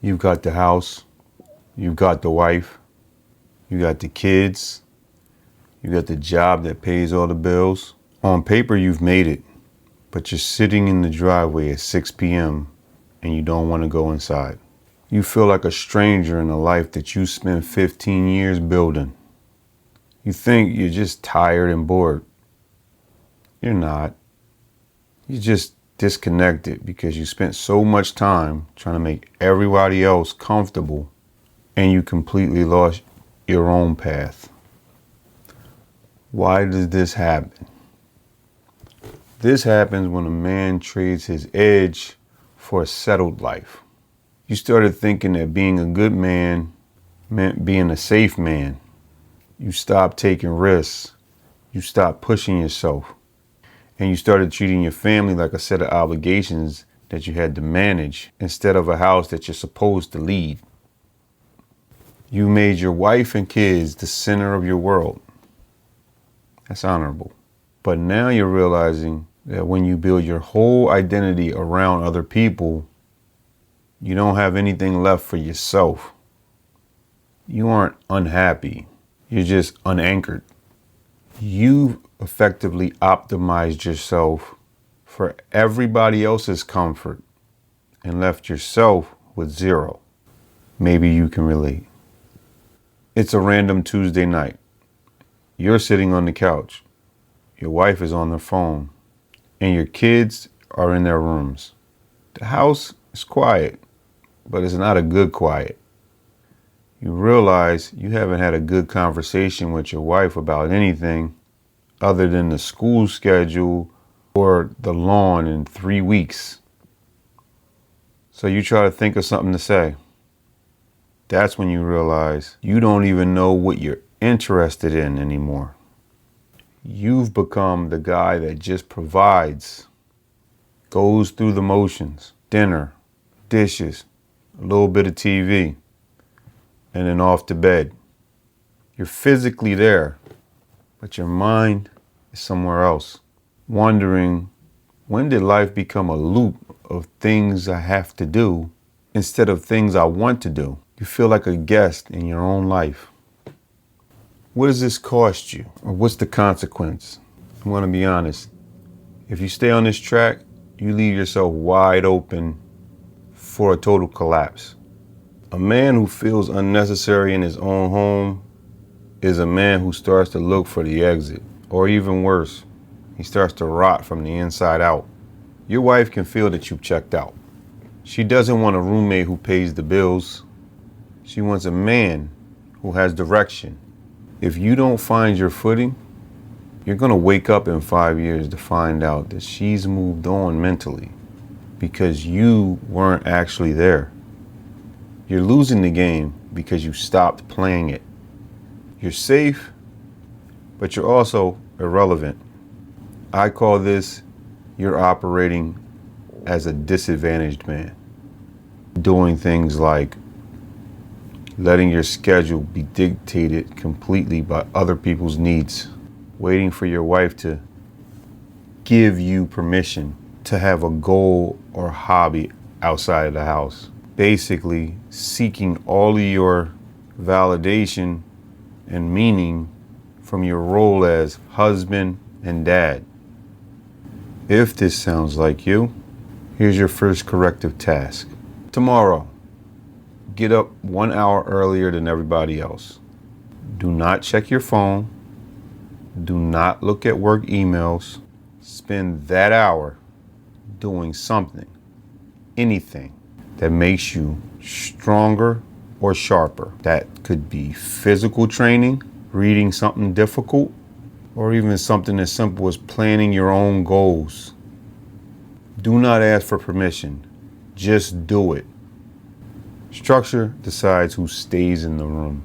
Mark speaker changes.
Speaker 1: You've got the house, you've got the wife, you got the kids, you got the job that pays all the bills. On paper, you've made it, but you're sitting in the driveway at 6 p.m. and you don't want to go inside. You feel like a stranger in a life that you spent 15 years building. You think you're just tired and bored. You're not. You're just disconnected because you spent so much time trying to make everybody else comfortable and you completely lost your own path. Why does this happen? This happens when a man trades his edge for a settled life. You started thinking that being a good man meant being a safe man. You stopped taking risks. You stopped pushing yourself. And you started treating your family like a set of obligations that you had to manage instead of a house that you're supposed to lead. You made your wife and kids the center of your world. That's honorable. But now you're realizing that when you build your whole identity around other people, you don't have anything left for yourself. You aren't unhappy. You're just unanchored. You've effectively optimized yourself for everybody else's comfort and left yourself with zero. Maybe you can relate. It's a random Tuesday night. You're sitting on the couch. Your wife is on the phone and your kids are in their rooms. The house is quiet, but it's not a good quiet. You realize you haven't had a good conversation with your wife about anything other than the school schedule or the lawn in 3 weeks. So you try to think of something to say. That's when you realize you don't even know what you're interested in anymore. You've become the guy that just provides, goes through the motions, dinner, dishes, a little bit of TV, and then off to bed. You're physically there, but your mind is somewhere else, wondering, when did life become a loop of things I have to do instead of things I want to do? You feel like a guest in your own life. What does this cost you? Or what's the consequence? I'm going to be honest. If you stay on this track, you leave yourself wide open for a total collapse. A man who feels unnecessary in his own home is a man who starts to look for the exit. Or even worse, he starts to rot from the inside out. Your wife can feel that you've checked out. She doesn't want a roommate who pays the bills. She wants a man who has direction. If you don't find your footing, you're going to wake up in 5 years to find out that she's moved on mentally because you weren't actually there. You're losing the game because you stopped playing it. You're safe, but you're also irrelevant. I call this you're operating as a disadvantaged man, doing things like letting your schedule be dictated completely by other people's needs, waiting for your wife to give you permission to have a goal or hobby outside of the house. Basically, seeking all of your validation and meaning from your role as husband and dad. If this sounds like you, here's your first corrective task. Tomorrow, get up 1 hour earlier than everybody else. Do not check your phone. Do not look at work emails. Spend that hour doing something, anything that makes you stronger or sharper. That could be physical training, reading something difficult, or even something as simple as planning your own goals. Do not ask for permission. Just do it. Structure decides who stays in the room.